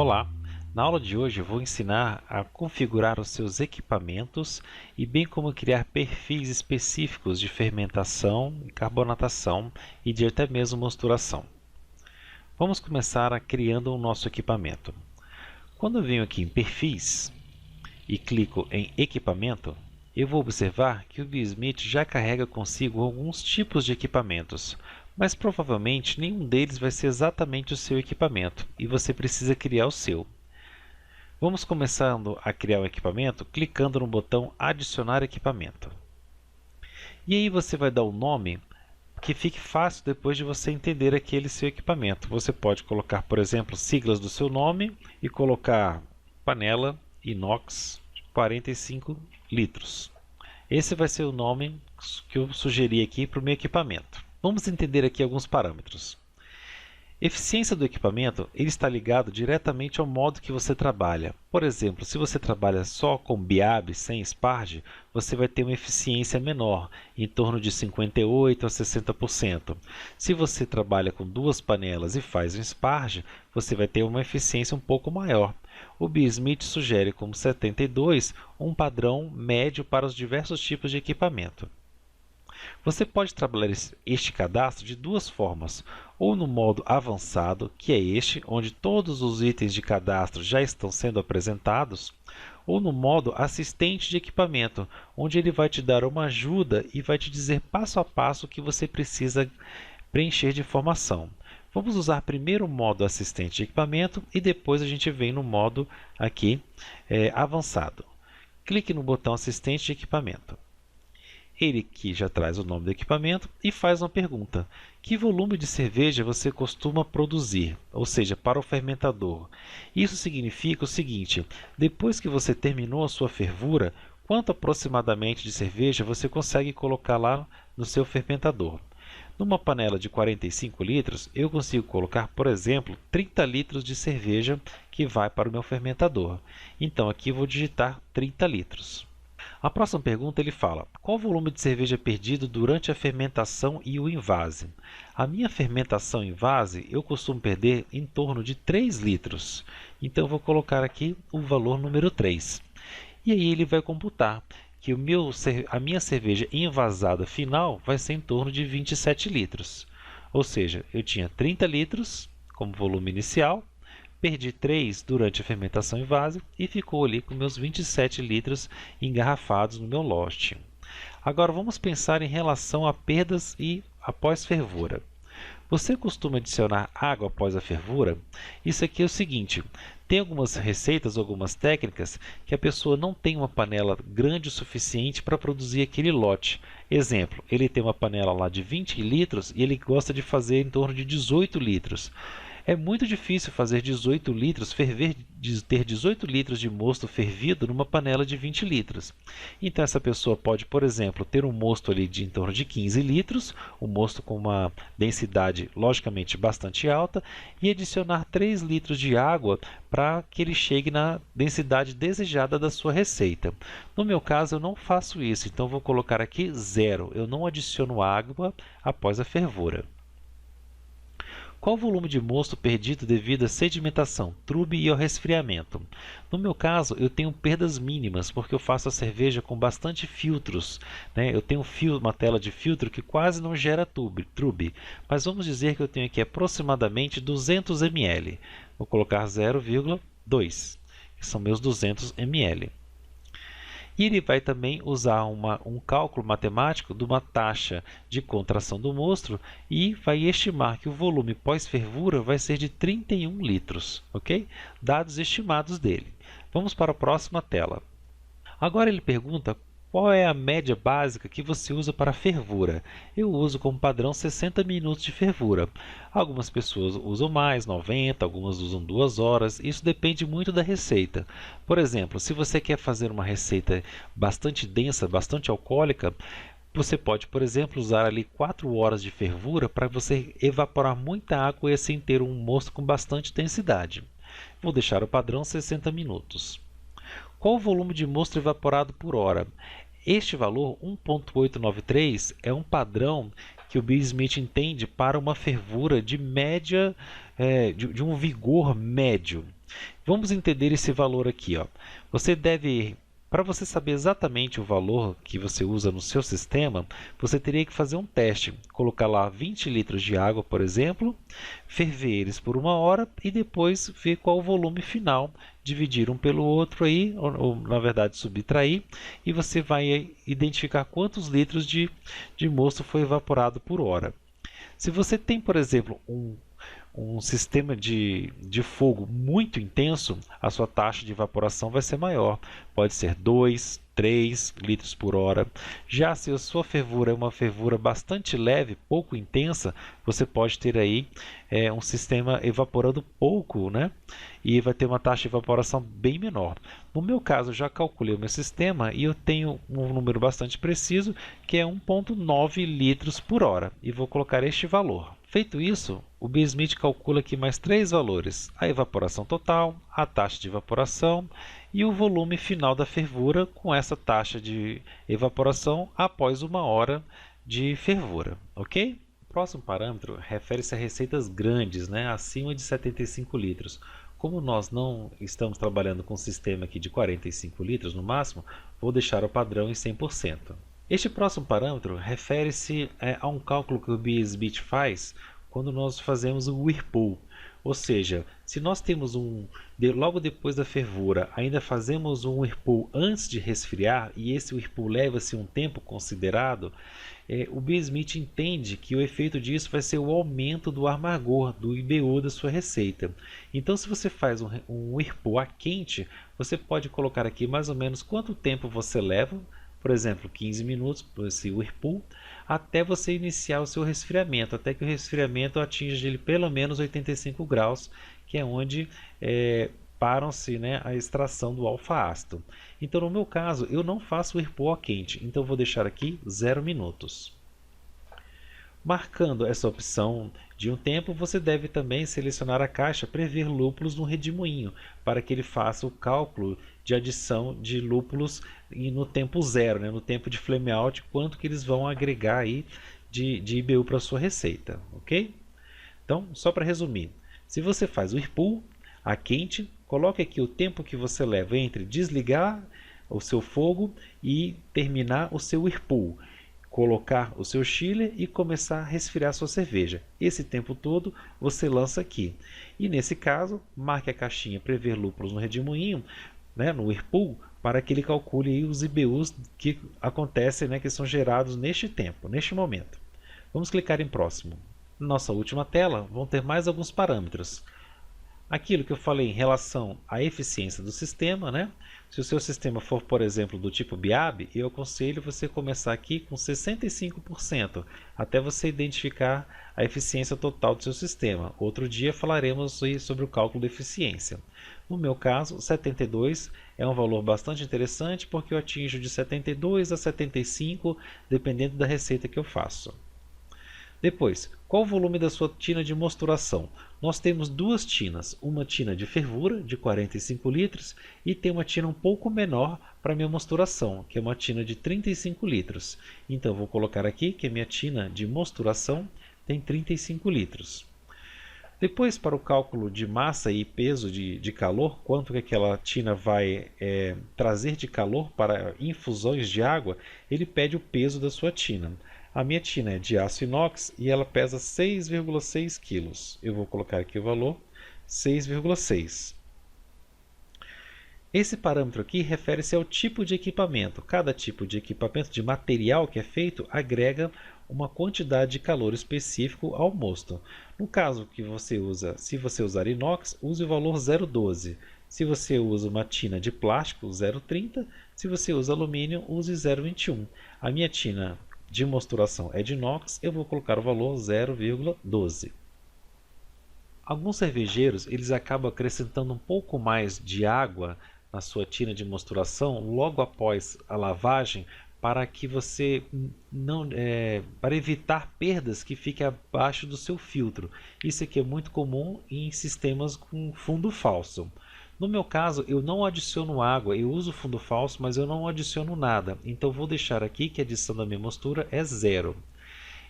Olá! Na aula de hoje eu vou ensinar a configurar os seus equipamentos e bem como criar perfis específicos de fermentação, carbonatação e de até mesmo mosturação. Vamos começar criando o nosso equipamento. Quando eu venho aqui em perfis e clico em equipamento, eu vou observar que o BioSmith já carrega consigo alguns tipos de equipamentos, mas provavelmente nenhum deles vai ser exatamente o seu equipamento e você precisa criar o seu. Vamos começando a criar um equipamento clicando no botão adicionar equipamento. E aí você vai dar um nome que fique fácil depois de você entender aquele seu equipamento. Você pode colocar, por exemplo, siglas do seu nome e colocar panela inox 45 litros. Esse vai ser o nome que eu sugeri aqui para o meu equipamento. Vamos entender aqui alguns parâmetros. Eficiência do equipamento ele está ligado diretamente ao modo que você trabalha. Por exemplo, se você trabalha só com BIAB, sem Sparge, você vai ter uma eficiência menor, em torno de 58% a 60%. Se você trabalha com duas panelas e faz um Sparge, você vai ter uma eficiência um pouco maior. O BioSmith sugere como 72 um padrão médio para os diversos tipos de equipamento. Você pode trabalhar este cadastro de duas formas, ou no modo avançado, que é este, onde todos os itens de cadastro já estão sendo apresentados, ou no modo assistente de equipamento, onde ele vai te dar uma ajuda e vai te dizer passo a passo o que você precisa preencher de informação. Vamos usar primeiro o modo assistente de equipamento e depois a gente vem no modo aqui avançado. Clique no botão assistente de equipamento. Ele aqui já traz o nome do equipamento e faz uma pergunta. Que volume de cerveja você costuma produzir? Ou seja, para o fermentador. Isso significa o seguinte, depois que você terminou a sua fervura, quanto aproximadamente de cerveja você consegue colocar lá no seu fermentador? Numa panela de 45 litros, eu consigo colocar, por exemplo, 30 litros de cerveja que vai para o meu fermentador. Então aqui eu vou digitar 30 litros. A próxima pergunta ele fala, qual o volume de cerveja perdido durante a fermentação e o invase? A minha fermentação em vase eu costumo perder em torno de 3 litros. Então eu vou colocar aqui o valor número 3. E aí ele vai computar que a minha cerveja envasada final vai ser em torno de 27 litros. Ou seja, eu tinha 30 litros como volume inicial, perdi 3 durante a fermentação em vase e ficou ali com meus 27 litros engarrafados no meu lote. Agora vamos pensar em relação a perdas e após fervura. Você costuma adicionar água após a fervura? Isso aqui é o seguinte, tem algumas receitas, algumas técnicas que a pessoa não tem uma panela grande o suficiente para produzir aquele lote. Exemplo, ele tem uma panela lá de 20 litros e ele gosta de fazer em torno de 18 litros. É muito difícil fazer 18 litros, ter 18 litros de mosto fervido numa panela de 20 litros. Então essa pessoa pode, por exemplo, ter um mosto ali de em torno de 15 litros, um mosto com uma densidade logicamente bastante alta, e adicionar 3 litros de água para que ele chegue na densidade desejada da sua receita. No meu caso eu não faço isso, então vou colocar aqui 0, eu não adiciono água após a fervura. Qual o volume de mosto perdido devido à sedimentação, trube e ao resfriamento? No meu caso, eu tenho perdas mínimas, porque eu faço a cerveja com bastante filtros. Eu tenho uma tela de filtro que quase não gera trube, mas vamos dizer que eu tenho aqui aproximadamente 200 ml. Vou colocar 0,2, que são meus 200 ml. E ele vai também usar um cálculo matemático de uma taxa de contração do mosto e vai estimar que o volume pós-fervura vai ser de 31 litros, ok? Dados estimados dele. Vamos para a próxima tela. Agora ele pergunta qual é a média básica que você usa para fervura. Eu uso como padrão 60 minutos de fervura. Algumas pessoas usam mais, 90, algumas usam 2 horas. Isso depende muito da receita. Por exemplo, se você quer fazer uma receita bastante densa, bastante alcoólica, você pode, por exemplo, usar ali 4 horas de fervura para você evaporar muita água e assim ter um mosto com bastante densidade. Vou deixar o padrão 60 minutos. Qual o volume de mosto evaporado por hora? Este valor, 1,893, é um padrão que o BioSmith entende para uma fervura de média, de um vigor médio. Vamos entender esse valor aqui, ó. Para você saber exatamente o valor que você usa no seu sistema, você teria que fazer um teste. Colocar lá 20 litros de água, por exemplo, ferver eles por 1 hora e depois ver qual o volume final. Dividir um pelo outro aí, ou na verdade subtrair, e você vai identificar quantos litros de mosto foi evaporado por hora. Se você tem, por exemplo, um sistema de fogo muito intenso, a sua taxa de evaporação vai ser maior. Pode ser 2, 3 litros por hora. Já se a sua fervura é uma fervura bastante leve, pouco intensa, você pode ter aí um sistema evaporando pouco, né? E vai ter uma taxa de evaporação bem menor. No meu caso, eu já calculei o meu sistema e eu tenho um número bastante preciso, que é 1,9 litros por hora. E vou colocar este valor. Feito isso, o BSmith calcula aqui mais 3 valores: a evaporação total, a taxa de evaporação e o volume final da fervura com essa taxa de evaporação após 1 hora de fervura, ok? O próximo parâmetro refere-se a receitas grandes, né, acima de 75 litros. Como nós não estamos trabalhando com um sistema aqui de 45 litros no máximo, vou deixar o padrão em 100%. Este próximo parâmetro refere-se a um cálculo que o BSmith faz quando nós fazemos o Whirlpool. Ou seja, se nós temos logo depois da fervura, ainda fazemos um Whirlpool antes de resfriar, e esse Whirlpool leva-se um tempo considerado, o BSmith entende que o efeito disso vai ser o aumento do amargor, do IBU da sua receita. Então, se você faz um Whirlpool a quente, você pode colocar aqui mais ou menos quanto tempo você leva, por exemplo, 15 minutos para esse Whirlpool, até você iniciar o seu resfriamento, até que o resfriamento atinja ele pelo menos 85 graus, que é onde param-se, né, a extração do alfa-ácido. Então, no meu caso, eu não faço Whirlpool a quente, então vou deixar aqui 0 minutos. Marcando essa opção de um tempo, você deve também selecionar a caixa Prever lúpulos no redemoinho, para que ele faça o cálculo de adição de lúpulos no tempo zero, né, no tempo de flame out, quanto que eles vão agregar aí de IBU para a sua receita, ok? Então, só para resumir, se você faz o Whirlpool a quente, coloque aqui o tempo que você leva entre desligar o seu fogo e terminar o seu Whirlpool, colocar o seu chiller e começar a resfriar sua cerveja. Esse tempo todo você lança aqui. E nesse caso, marque a caixinha Prever lúpulos no redemoinho, né, no Whirlpool, para que ele calcule aí os IBUs que acontecem, né, que são gerados neste tempo, neste momento. Vamos clicar em próximo. Na nossa última tela, vão ter mais alguns parâmetros. Aquilo que eu falei em relação à eficiência do sistema, né? Se o seu sistema for, por exemplo, do tipo BIAB, eu aconselho você começar aqui com 65%, até você identificar a eficiência total do seu sistema. Outro dia falaremos sobre o cálculo de eficiência. No meu caso, 72 é um valor bastante interessante, porque eu atinjo de 72 a 75, dependendo da receita que eu faço. Depois, qual o volume da sua tina de mosturação? Nós temos duas tinas, uma tina de fervura de 45 litros e tem uma tina um pouco menor para minha mosturação, que é uma tina de 35 litros. Então, vou colocar aqui que a minha tina de mosturação tem 35 litros. Depois, para o cálculo de massa e peso de calor, quanto que aquela tina vai trazer de calor para infusões de água, ele pede o peso da sua tina. A minha tina é de aço inox e ela pesa 6,6 kg. Eu vou colocar aqui o valor 6,6. Esse parâmetro aqui refere-se ao tipo de equipamento. Cada tipo de equipamento, de material que é feito, agrega uma quantidade de calor específico ao mosto. No caso que você usa, se você usar inox, use o valor 0,12. Se você usa uma tina de plástico, 0,30. Se você usa alumínio, use 0,21. A minha tina de mosturação é de inox, eu vou colocar o valor 0,12. Alguns cervejeiros eles acabam acrescentando um pouco mais de água na sua tina de mosturação logo após a lavagem, para que você para evitar perdas que fiquem abaixo do seu filtro. Isso aqui é muito comum em sistemas com fundo falso. No meu caso, eu não adiciono água, eu uso fundo falso, mas eu não adiciono nada. Então, vou deixar aqui que a adição da minha mostura é 0.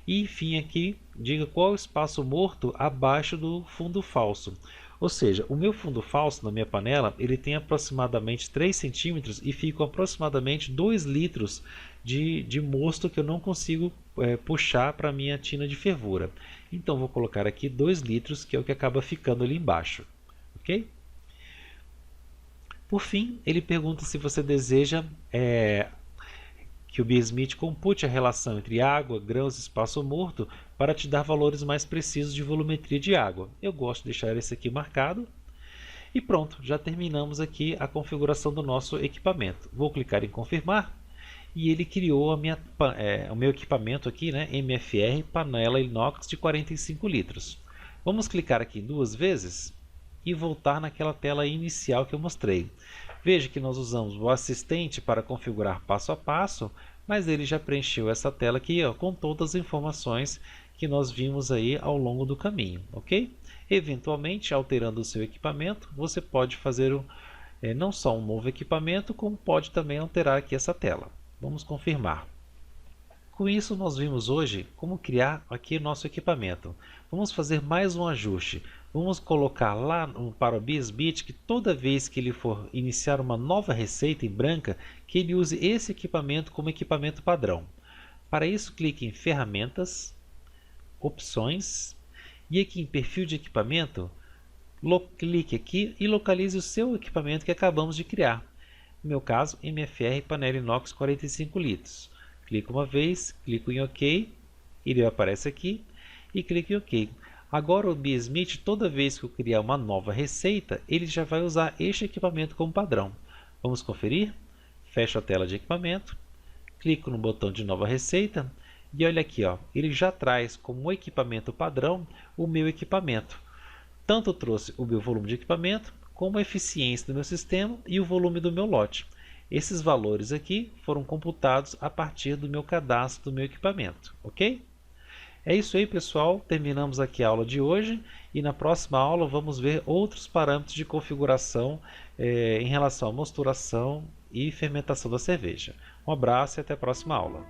E, enfim, aqui, diga qual é o espaço morto abaixo do fundo falso. Ou seja, o meu fundo falso na minha panela, ele tem aproximadamente 3 centímetros e ficam aproximadamente 2 litros de mosto que eu não consigo puxar para a minha tina de fervura. Então vou colocar aqui 2 litros, que é o que acaba ficando ali embaixo. Ok? Por fim, ele pergunta se você deseja que o BSmith compute a relação entre água, grãos e espaço morto para te dar valores mais precisos de volumetria de água. Eu gosto de deixar esse aqui marcado. E pronto, já terminamos aqui a configuração do nosso equipamento. Vou clicar em confirmar e ele criou o meu equipamento aqui, né, MFR panela inox de 45 litros. Vamos clicar aqui 2 vezes e voltar naquela tela inicial que eu mostrei. Veja que nós usamos o assistente para configurar passo a passo, mas ele já preencheu essa tela aqui, ó, com todas as informações que nós vimos aí ao longo do caminho, ok? Eventualmente, alterando o seu equipamento, você pode fazer não só um novo equipamento, como pode também alterar aqui essa tela. Vamos confirmar. Com isso, nós vimos hoje como criar aqui nosso equipamento. Vamos fazer mais um ajuste. Vamos colocar lá para o BSmith que toda vez que ele for iniciar uma nova receita em branca, que ele use esse equipamento como equipamento padrão. Para isso, clique em Ferramentas, Opções, e aqui em Perfil de Equipamento, clique aqui e localize o seu equipamento que acabamos de criar. No meu caso, MFR panela inox 45 litros. Clico uma vez, clico em OK, ele aparece aqui e clico em OK. Agora o BSmith, toda vez que eu criar uma nova receita, ele já vai usar este equipamento como padrão. Vamos conferir? Fecho a tela de equipamento, clico no botão de nova receita e olha aqui, ó, ele já traz como equipamento padrão o meu equipamento. Tanto trouxe o meu volume de equipamento, como a eficiência do meu sistema e o volume do meu lote. Esses valores aqui foram computados a partir do meu cadastro do meu equipamento, ok? É isso aí, pessoal, terminamos aqui a aula de hoje e na próxima aula vamos ver outros parâmetros de configuração em relação à mosturação e fermentação da cerveja. Um abraço e até a próxima aula.